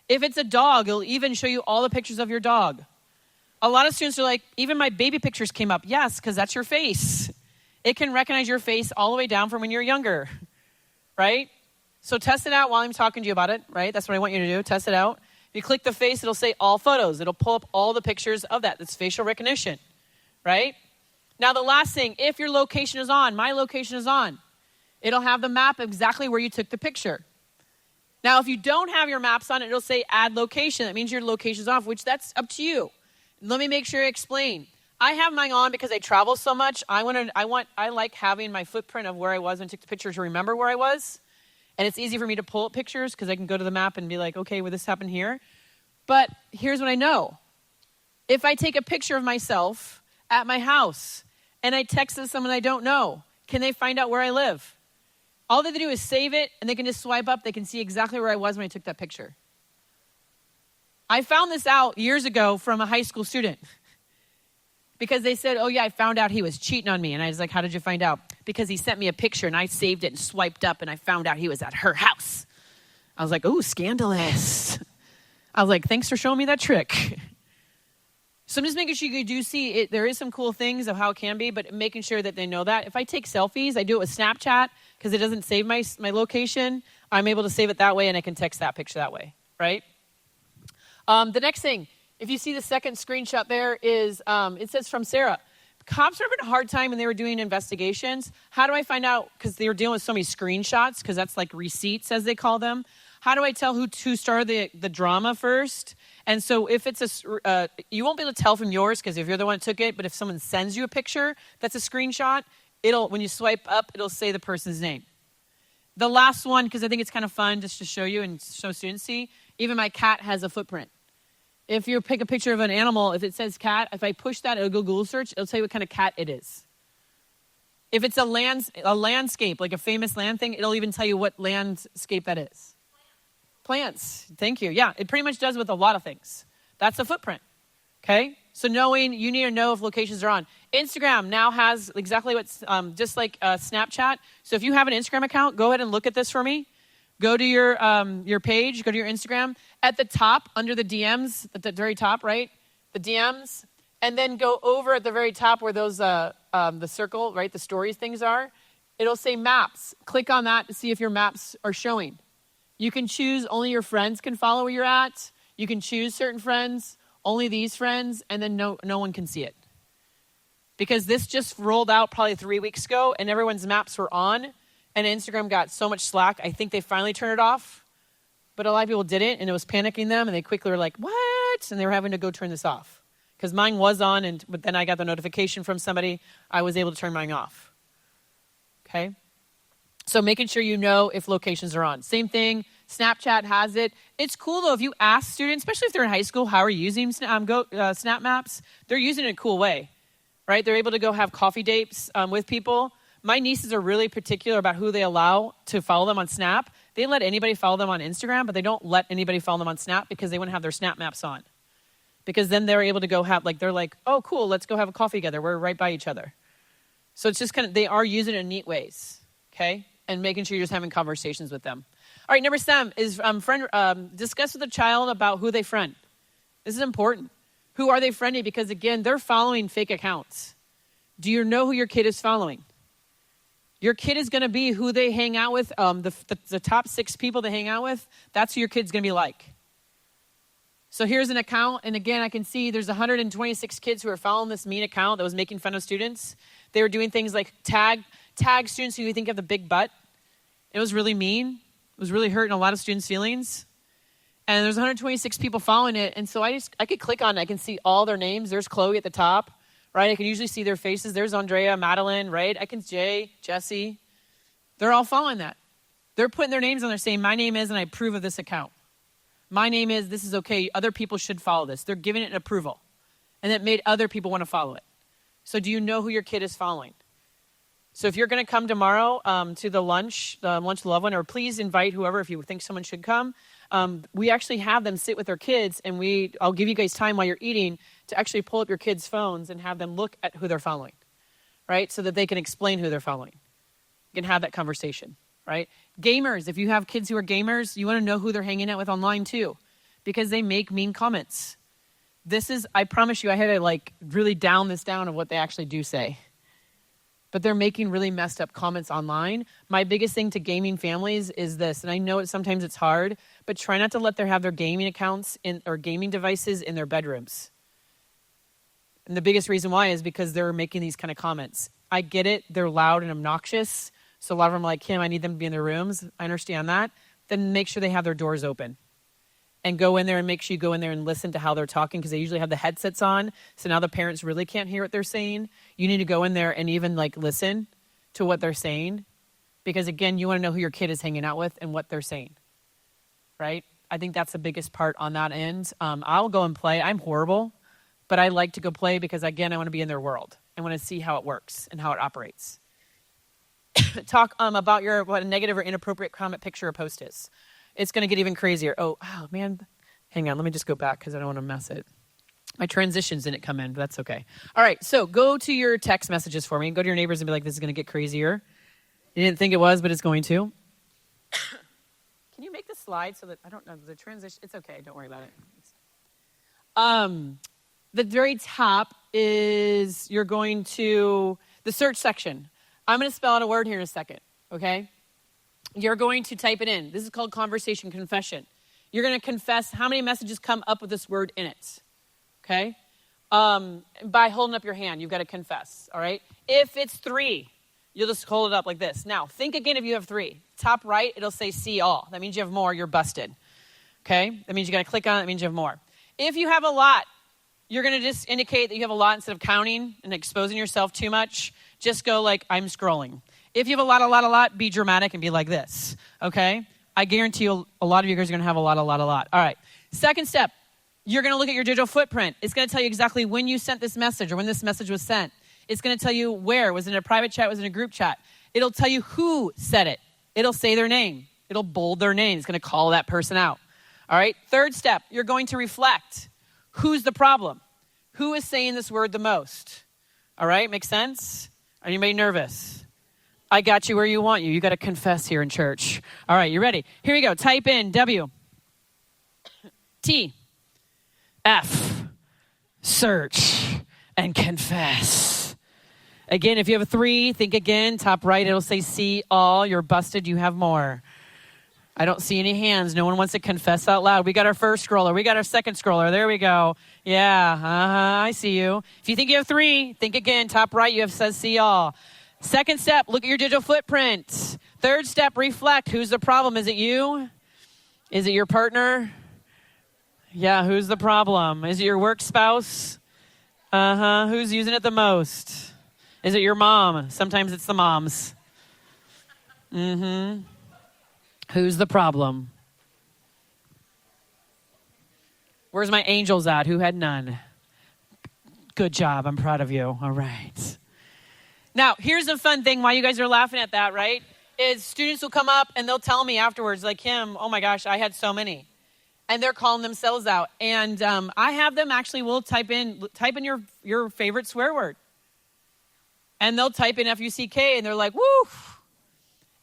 If it's a dog, it'll even show you all the pictures of your dog. A lot of students are like, even my baby pictures came up. Yes, because that's your face. It can recognize your face all the way down from when you're younger, right? So test it out while I'm talking to you about it, right? That's what I want you to do. Test it out. If you click the face, it'll say all photos. It'll pull up all the pictures of that. That's facial recognition, right? Now, the last thing, if your location is on, my location is on, it'll have the map exactly where you took the picture. Now, if you don't have your maps on, it'll say add location. That means your location's off, which that's up to you. Let me make sure I explain. I have mine on because I travel so much. I like having my footprint of where I was when I took the picture to remember where I was. And it's easy for me to pull up pictures because I can go to the map and be like, okay, well, this happened here. But here's what I know. If I take a picture of myself at my house and I text it to someone I don't know, can they find out where I live? All they have to do is save it, and they can just swipe up. They can see exactly where I was when I took that picture. I found this out years ago from a high school student because they said, oh, yeah, I found out he was cheating on me. And I was like, how did you find out? Because he sent me a picture, and I saved it and swiped up, and I found out he was at her house. I was like, ooh, scandalous. I was like, thanks for showing me that trick. So I'm just making sure you do see it. There is some cool things of how it can be, but making sure that they know that. If I take selfies, I do it with Snapchat because it doesn't save my location. I'm able to save it that way, and I can text that picture that way, right? The next thing, if you see the second screenshot there is, it says from Sarah. Cops were having a hard time when they were doing investigations. How do I find out? Because they were dealing with so many screenshots, because that's like receipts, as they call them. How do I tell who started the drama first? And so if it's you won't be able to tell from yours because if you're the one that took it, but if someone sends you a picture that's a screenshot, when you swipe up, it'll say the person's name. The last one, because I think it's kind of fun just to show you and show students see, even my cat has a footprint. If you pick a picture of an animal, if it says cat, if I push that, it'll go Google search, it'll tell you what kind of cat it is. If it's a landscape, like a famous land thing, it'll even tell you what landscape that is. Plants. Thank you. Yeah, it pretty much does with a lot of things. That's a footprint. Okay? So you need to know if locations are on. Instagram now has exactly what's just like Snapchat. So if you have an Instagram account, go ahead and look at this for me. Go to your page, go to your Instagram. At the top, under the DMs, at the very top, right? The DMs. And then go over at the very top where those, the circle, right? The stories things are. It'll say maps. Click on that to see if your maps are showing. You can choose only your friends can follow where you're at. You can choose certain friends, only these friends, and then no one can see it. Because this just rolled out probably 3 weeks ago, and everyone's maps were on, and Instagram got so much slack. I think they finally turned it off, but a lot of people didn't, and it was panicking them, and they quickly were like, what? And they were having to go turn this off. Because mine was on, but then I got the notification from somebody. I was able to turn mine off. Okay? So making sure you know if locations are on. Same thing, Snapchat has it. It's cool, though, if you ask students, especially if they're in high school, how are you using Snap Maps? They're using it in a cool way, right? They're able to go have coffee dates with people. My nieces are really particular about who they allow to follow them on Snap. They let anybody follow them on Instagram, but they don't let anybody follow them on Snap because they want to have their Snap Maps on. Because then they're able to go have, they're like, oh, cool, let's go have a coffee together. We're right by each other. So it's just they are using it in neat ways, okay? And making sure you're just having conversations with them. All right, number 7 is discuss with a child about who they friend. This is important. Who are they friending? Because, again, they're following fake accounts. Do you know who your kid is following? Your kid is going to be who they hang out with. The top 6 people they hang out with, that's who your kid's going to be like. So here's an account, and again, I can see there's 126 kids who are following this mean account that was making fun of students. They were doing things like tag students who you think have the big butt. It was really mean. It was really hurting a lot of students' feelings. And there's 126 people following it, and so I could click on it. I can see all their names. There's Chloe at the top, right? I can usually see their faces. There's Andrea, Madeline, right? I can Jay, Jesse. They're all following that. They're putting their names on there saying, my name is, and I approve of this account. My name is, this is okay. Other people should follow this. They're giving it an approval. And it made other people want to follow it. So do you know who your kid is following? So if you're going to come tomorrow to the lunch with loved one, or please invite whoever if you think someone should come. We actually have them sit with their kids, and I'll give you guys time while you're eating to actually pull up your kids' phones and have them look at who they're following, right? So that they can explain who they're following. You can have that conversation, right? Gamers, if you have kids who are gamers, you want to know who they're hanging out with online too, because they make mean comments. I promise you, I had to really down this down of what they actually do say. But they're making really messed up comments online. My biggest thing to gaming families is this, and I know sometimes it's hard, but try not to let them have their gaming accounts or gaming devices in their bedrooms. And the biggest reason why is because they're making these kind of comments. I get it. They're loud and obnoxious. So a lot of them are like, Kim, I need them to be in their rooms. I understand that. Then make sure they have their doors open. And go in there and make sure you go in there and listen to how they're talking, because they usually have the headsets on. So now the parents really can't hear what they're saying. You need to go in there and even listen to what they're saying. Because again, you want to know who your kid is hanging out with and what they're saying. Right? I think that's the biggest part on that end. I'll go and play. I'm horrible, but I like to go play because, again, I want to be in their world. I want to see how it works and how it operates. Talk about what a negative or inappropriate comment, picture, or post is. It's going to get even crazier. Oh, man. Hang on. Let me just go back because I don't want to mess it. My transitions didn't come in, but that's okay. All right. So go to your text messages for me. Go to your neighbors and be like, this is going to get crazier. You didn't think it was, but it's going to. Can you make the slide so that, I don't know, the transition, it's okay. Don't worry about it. The very top is you're going to the search section. I'm going to spell out a word here in a second, okay? You're going to type it in. This is called conversation confession. You're going to confess how many messages come up with this word in it, okay? By holding up your hand, you've got to confess, all right? If it's 3, you'll just hold it up like this. Now, think again if you have 3. Top right, it'll say see all. That means you have more, you're busted, okay? That means you got to click on it, that means you have more. If you have a lot, you're going to just indicate that you have a lot instead of counting and exposing yourself too much. Just go like, I'm scrolling. If you have a lot, be dramatic and be like this, okay? I guarantee you a lot of you guys are going to have a lot. All right. Second step, you're going to look at your digital footprint. It's going to tell you exactly when you sent this message or when this message was sent. It's going to tell you where. Was it in a private chat? Was it in a group chat? It'll tell you who said it. It'll say their name. It'll bold their name. It's going to call that person out. All right. Third step, you're going to reflect. Who's the problem? Who is saying this word the most? All right. Make sense? Are anybody nervous? I got you where you want you. You got to confess here in church. All right. You ready? Here we go. Type in W, T, F, search, and confess. Again, if you have a 3, think again. Top right, it'll say see all. You're busted. You have more. I don't see any hands. No one wants to confess out loud. We got our first scroller. We got our second scroller. There we go. Yeah, I see you. If you think you have 3, think again. Top right, you have says see all. Second step, look at your digital footprint. Third step, reflect. Who's the problem? Is it you? Is it your partner? Yeah, who's the problem? Is it your work spouse? Who's using it the most? Is it your mom? Sometimes it's the moms. Who's the problem? Where's my angels at? Who had none? Good job. I'm proud of you. All right. Now, here's a fun thing. Why you guys are laughing at that, right? Is students will come up and they'll tell me afterwards, like, Kim, oh my gosh, I had so many. And they're calling themselves out. And I have them actually will type in your favorite swear word. And they'll type in F-U-C-K and they're like, woo.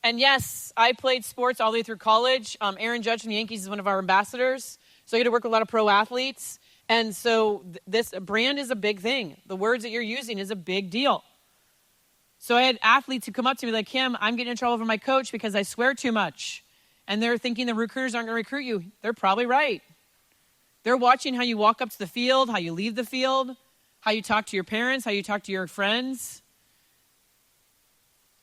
And yes, I played sports all the way through college. Aaron Judge from the Yankees is one of our ambassadors. So I get to work with a lot of pro athletes. And so this brand is a big thing. The words that you're using is a big deal. So I had athletes who come up to me like, Kim, I'm getting in trouble with my coach because I swear too much. And they're thinking the recruiters aren't going to recruit you. They're probably right. They're watching how you walk up to the field, how you leave the field, how you talk to your parents, how you talk to your friends.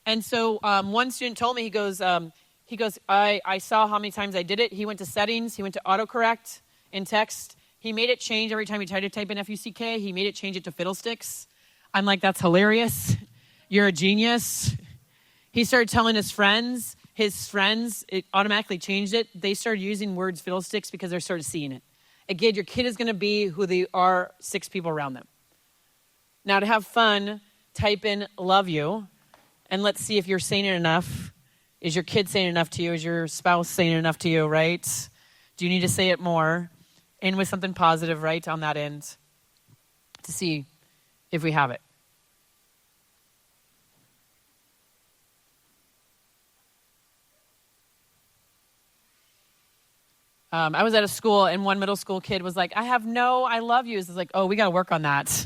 And so one student told me, he goes, I saw how many times I did it. He went to settings. He went to autocorrect in text. He made it change every time he tried to type in F-U-C-K. He made it change it to fiddlesticks. I'm like, that's hilarious. You're a genius. He started telling his friends, it automatically changed it. They started using words fiddlesticks because they started seeing it. Again, your kid is going to be who they are 6 people around them. Now, to have fun, type in love you, and let's see if you're saying it enough. Is your kid saying enough to you? Is your spouse saying enough to you, right? Do you need to say it more? And with something positive, right, on that end to see if we have it. I was at a school, and one middle school kid was like, I have no I love yous. It's like, oh, we got to work on that.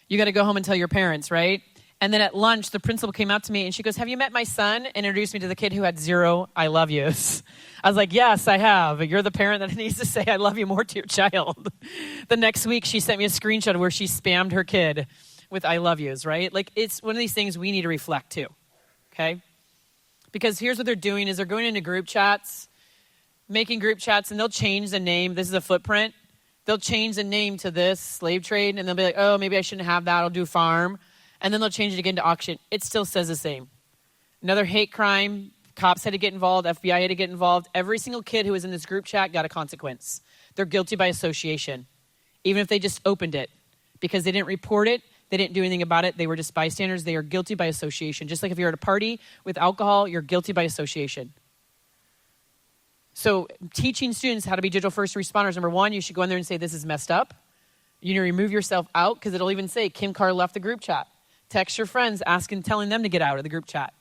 You got to go home and tell your parents, right? And then at lunch, the principal came up to me, and she goes, have you met my son? And introduced me to the kid who had 0 I love yous. I was like, yes, I have. You're the parent that needs to say I love you more to your child. The next week, she sent me a screenshot where she spammed her kid with I love yous, right? Like, it's one of these things we need to reflect too, okay? Because here's what they're doing is they're going into group chats, making group chats, and they'll change the name. This is a footprint. They'll change the name to this, slave trade, and they'll be like, oh, maybe I shouldn't have that. I'll do farm. And then they'll change it again to auction. It still says the same. Another hate crime. Cops had to get involved. FBI had to get involved. Every single kid who was in this group chat got a consequence. They're guilty by association. Even if they just opened it. because they didn't report it. They didn't do anything about it. They were just bystanders. They are guilty by association. Just like if you're at a party with alcohol, you're guilty by association. So teaching students how to be digital first responders, number one, you should go in there and say, this is messed up. You need to remove yourself out, because it'll even say, Kim Karr left the group chat. Text your friends, telling them to get out of the group chat,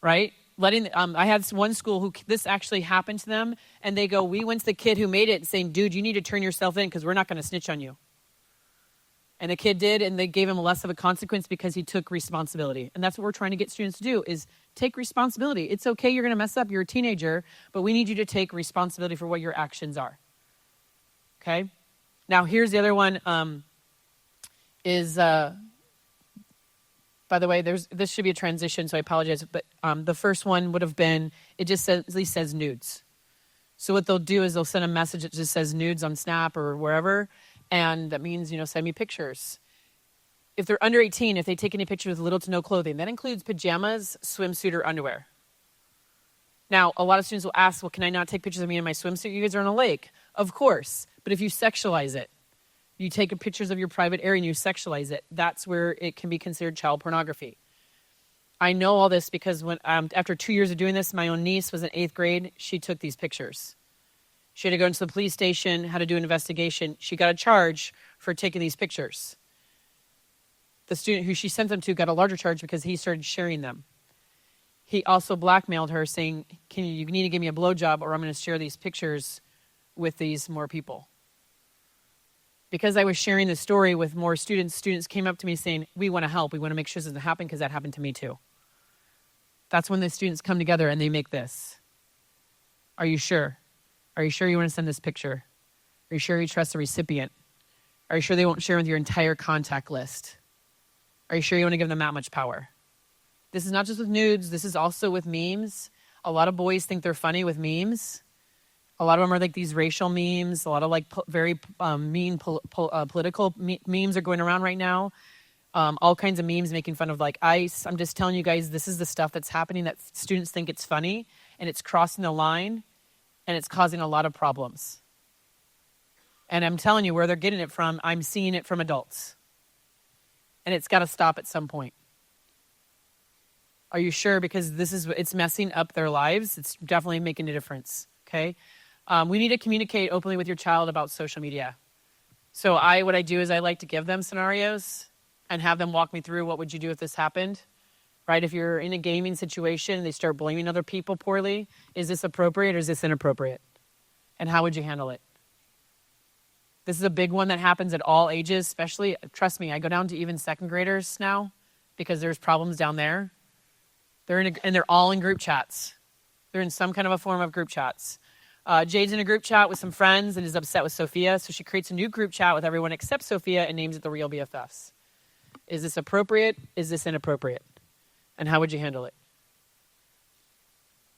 right? I had one school who this actually happened to them, and they go, we went to the kid who made it saying, dude, you need to turn yourself in because we're not going to snitch on you. And the kid did, and they gave him less of a consequence because he took responsibility. And that's what we're trying to get students to do, is take responsibility. It's okay, you're going to mess up, you're a teenager, but we need you to take responsibility for what your actions are. Okay? Now, here's the other one, by the way, this should be a transition, so I apologize, but the first one would have been, it just says nudes. So what they'll do is they'll send a message that just says nudes on Snap or wherever, and that means, send me pictures. If they're under 18, if they take any pictures with little to no clothing, that includes pajamas, swimsuit, or underwear. Now, a lot of students will ask, well, can I not take pictures of me in my swimsuit? You guys are on a lake. Of course. But if you sexualize it, you take pictures of your private area and you sexualize it, that's where it can be considered child pornography. I know all this because when after 2 years of doing this, my own niece was in 8th grade. She took these pictures. She had to go into the police station, had to do an investigation. She got a charge for taking these pictures. The student who she sent them to got a larger charge because he started sharing them. He also blackmailed her saying, you need to give me a blowjob or I'm going to share these pictures with these more people. Because I was sharing the story with more students came up to me saying, we want to help. We want to make sure this doesn't happen because that happened to me too. That's when the students come together and they make this. Are you sure? Are you sure you want to send this picture? Are you sure you trust the recipient? Are you sure they won't share with your entire contact list? Are you sure you want to give them that much power? This is not just with nudes. This is also with memes. A lot of boys think they're funny with memes. A lot of them are like these racial memes. A lot of very mean political memes are going around right now. All kinds of memes making fun of ICE. I'm just telling you guys, this is the stuff that's happening that students think it's funny, and it's crossing the line, and it's causing a lot of problems. And I'm telling you where they're getting it from. I'm seeing it from adults. And it's got to stop at some point. Are you sure? Because it's messing up their lives. It's definitely making a difference. Okay? We need to communicate openly with your child about social media. So what I do is I like to give them scenarios and have them walk me through what would you do if this happened, right? If you're in a gaming situation and they start blaming other people poorly, is this appropriate or is this inappropriate? And how would you handle it? This is a big one that happens at all ages, especially, trust me, I go down to even second graders now because there's problems down there. And they're all in group chats. They're in some kind of a form of group chats. Jade's in a group chat with some friends and is upset with Sophia, so she creates a new group chat with everyone except Sophia and names it the Real BFFs. Is this appropriate? Is this inappropriate? And how would you handle it?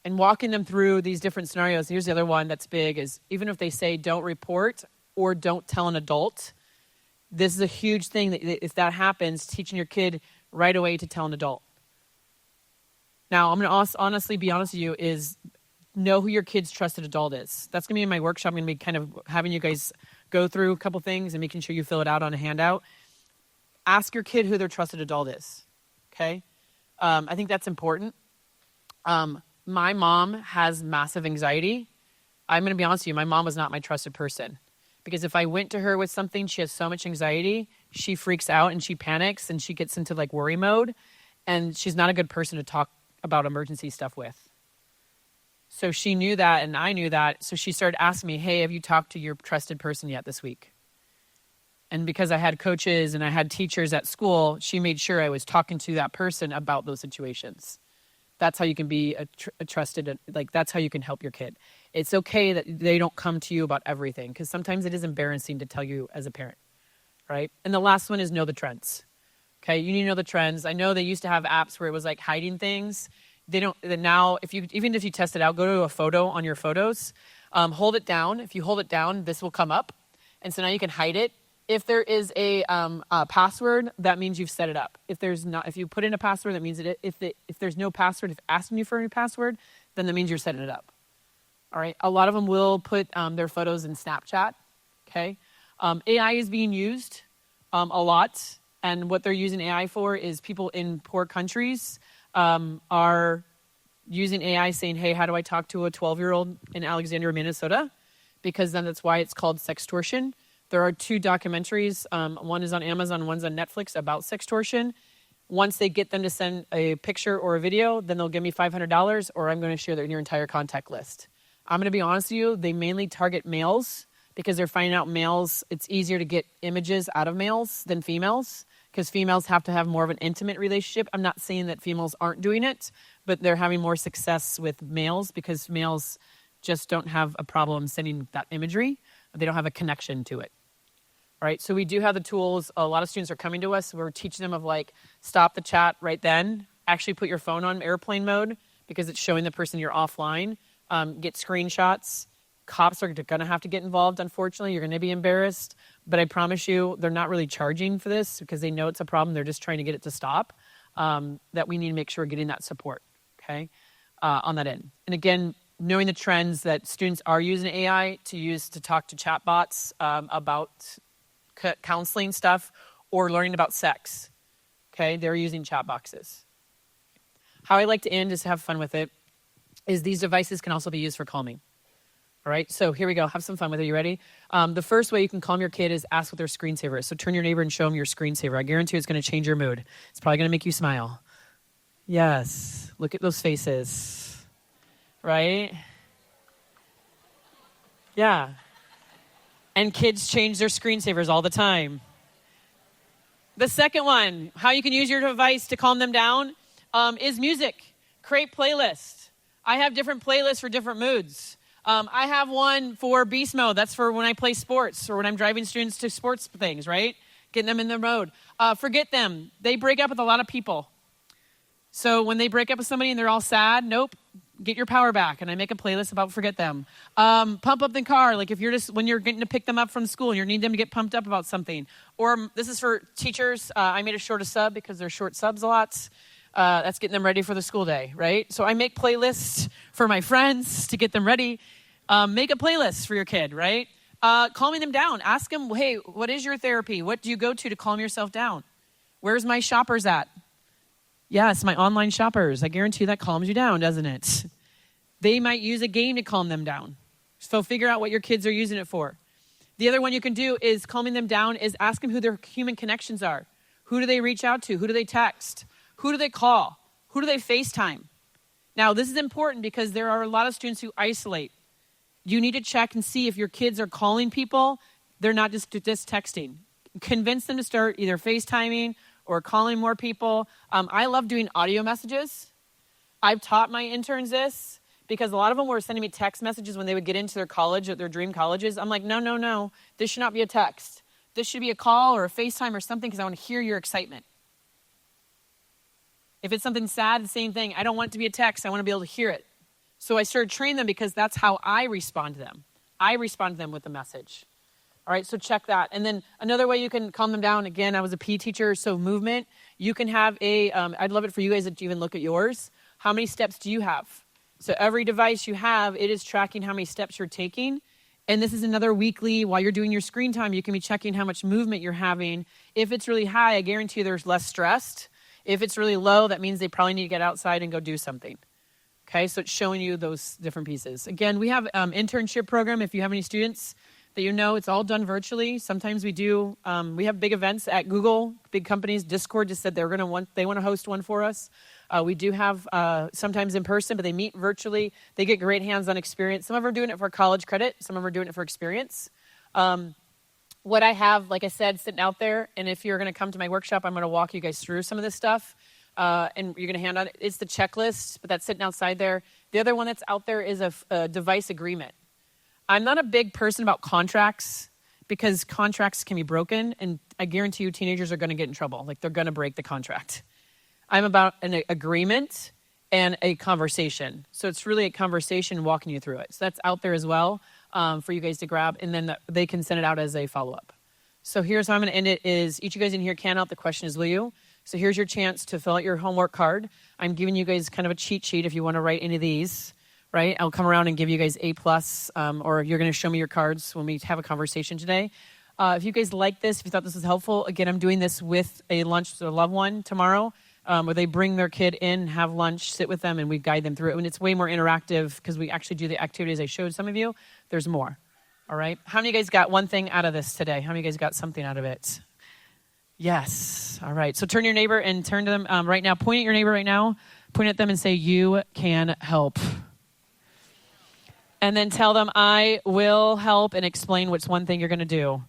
And walking them through these different scenarios, here's the other one that's big, is even if they say don't report or don't tell an adult, this is a huge thing that if that happens, teaching your kid right away to tell an adult. Now, I'm going to honestly be honest with you, is know who your kid's trusted adult is. That's going to be in my workshop. I'm going to be kind of having you guys go through a couple things and making sure you fill it out on a handout. Ask your kid who their trusted adult is, okay? I think that's important. My mom has massive anxiety. I'm going to be honest with you, my mom was not my trusted person. Because if I went to her with something, she has so much anxiety, she freaks out and she panics and she gets into worry mode. And she's not a good person to talk about emergency stuff with. So she knew that and I knew that. So she started asking me, hey, have you talked to your trusted person yet this week? And because I had coaches and I had teachers at school, she made sure I was talking to that person about those situations. That's how you can be a trusted, that's how you can help your kid. It's okay that they don't come to you about everything because sometimes it is embarrassing to tell you as a parent, right? And the last one is know the trends. Okay, you need to know the trends. I know they used to have apps where it was hiding things. They don't now. Even if you test it out, go to a photo on your photos, hold it down. If you hold it down, this will come up, and so now you can hide it. If there is a password, that means you've set it up. If you put in a password, that means that if there's no password, if asking you for a password, then that means you're setting it up. All right. A lot of them will put their photos in Snapchat. Okay. AI is being used a lot. And what they're using AI for is people in poor countries are using AI saying, hey, how do I talk to a 12-year-old in Alexandria, Minnesota? Because then that's why it's called sextortion. There are 2 documentaries. One is on Amazon, one's on Netflix about sextortion. Once they get them to send a picture or a video, then they'll give me $500 or I'm going to share your entire contact list. I'm going to be honest with you, they mainly target males because they're finding out males, it's easier to get images out of males than females because females have to have more of an intimate relationship. I'm not saying that females aren't doing it, but they're having more success with males because males just don't have a problem sending that imagery. They don't have a connection to it. All right, so we do have the tools. A lot of students are coming to us. We're teaching them of stop the chat right then. Actually put your phone on airplane mode because it's showing the person you're offline. Get screenshots. Cops are going to have to get involved, unfortunately. You're going to be embarrassed. But I promise you, they're not really charging for this because they know it's a problem. They're just trying to get it to stop. That we need to make sure we're getting that support, okay, on that end. And again, knowing the trends that students are using AI to talk to chatbots about counseling stuff or learning about sex. Okay, they're using chat boxes. How I like to end is to have fun with it, is these devices can also be used for calming. All right, so here we go. Have some fun with it. You ready? The first way you can calm your kid is ask what their screensaver is. So turn your neighbor and show them your screensaver. I guarantee it's going to change your mood. It's probably going to make you smile. Yes, look at those faces. Right? Yeah. And kids change their screensavers all the time. The second one, how you can use your device to calm them down, is music. Create playlists. I have different playlists for different moods. I have one for beast mode. That's for when I play sports or when I'm driving students to sports things, right? Getting them in the mode. Forget them. They break up with a lot of people. So when they break up with somebody and they're all sad, nope. Get your power back, and I make a playlist about forget them. Pump up the car, if you're when you're getting to pick them up from school and you need them to get pumped up about something. Or this is for teachers. I made a shorter sub because they're short subs a lot. That's getting them ready for the school day, right? So I make playlists for my friends to get them ready. Make a playlist for your kid, right? Calming them down. Ask them, hey, what is your therapy? What do you go to calm yourself down? Where's my shoppers at? Yes, my online shoppers. I guarantee that calms you down, doesn't it? They might use a game to calm them down. So figure out what your kids are using it for. The other one you can do is calming them down is ask them who their human connections are. Who do they reach out to? Who do they text? Who do they call? Who do they FaceTime? Now, this is important because there are a lot of students who isolate. You need to check and see if your kids are calling people. They're not just texting. Convince them to start either FaceTiming or calling more people. I love doing audio messages. I've taught my interns this because a lot of them were sending me text messages when they would get into their college, their dream colleges. I'm like, no. This should not be a text. This should be a call or a FaceTime or something because I want to hear your excitement. If it's something sad, the same thing. I don't want it to be a text. I want to be able to hear it. So I started training them because that's how I respond to them. I respond to them with a message. All right, so check that. And then another way you can calm them down, again, I was a PE teacher, so movement. You can have I'd love it for you guys to even look at yours. How many steps do you have? So every device you have, it is tracking how many steps you're taking. And this is another weekly, while you're doing your screen time, you can be checking how much movement you're having. If it's really high, I guarantee you there's less stressed. If it's really low, that means they probably need to get outside and go do something. Okay, so it's showing you those different pieces. Again, we have internship program. If you have any students that you know, it's all done virtually. Sometimes we do. We have big events at Google, big companies. Discord just said they want to host one for us. We do have sometimes in person, but they meet virtually. They get great hands-on experience. Some of them are doing it for college credit. Some of them are doing it for experience. What I have, like I said, sitting out there, and if you're going to come to my workshop, I'm going to walk you guys through some of this stuff. And you're going to hand out, it's the checklist, but that's sitting outside there. The other one that's out there is a device agreement. I'm not a big person about contracts because contracts can be broken, and I guarantee you teenagers are going to get in trouble. They're going to break the contract. I'm about an agreement and a conversation. So it's really a conversation walking you through it. So that's out there as well for you guys to grab, and then they can send it out as a follow-up. So here's how I'm going to end it is each of you guys in here can out. The question is, will you? So here's your chance to fill out your homework card. I'm giving you guys kind of a cheat sheet if you want to write any of these, right? I'll come around and give you guys A+, or you're going to show me your cards when we have a conversation today. If you guys like this, if you thought this was helpful, again, I'm doing this with a lunch to a loved one tomorrow, where they bring their kid in, have lunch, sit with them, and we guide them through it. And it's way more interactive because we actually do the activities I showed some of you. There's more. All right? How many of you guys got one thing out of this today? How many of you guys got something out of it? Yes. All right. So turn to your neighbor and turn to them right now. Point at your neighbor right now. Point at them and say, you can help. And then tell them, I will help, and explain what's one thing you're going to do.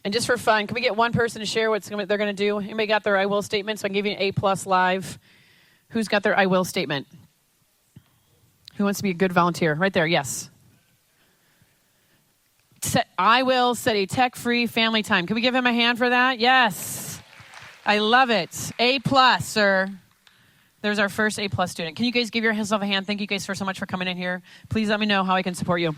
And just for fun, can we get one person to share what they're going to do? Anybody got their I will statement? So I can give you an A+ live. Who's got their I will statement? Who wants to be a good volunteer? Right there, yes. I will set a tech-free family time. Can we give him a hand for that? Yes. I love it. A+, sir. There's our first A+ student. Can you guys give yourself a hand? Thank you guys so much for coming in here. Please let me know how I can support you.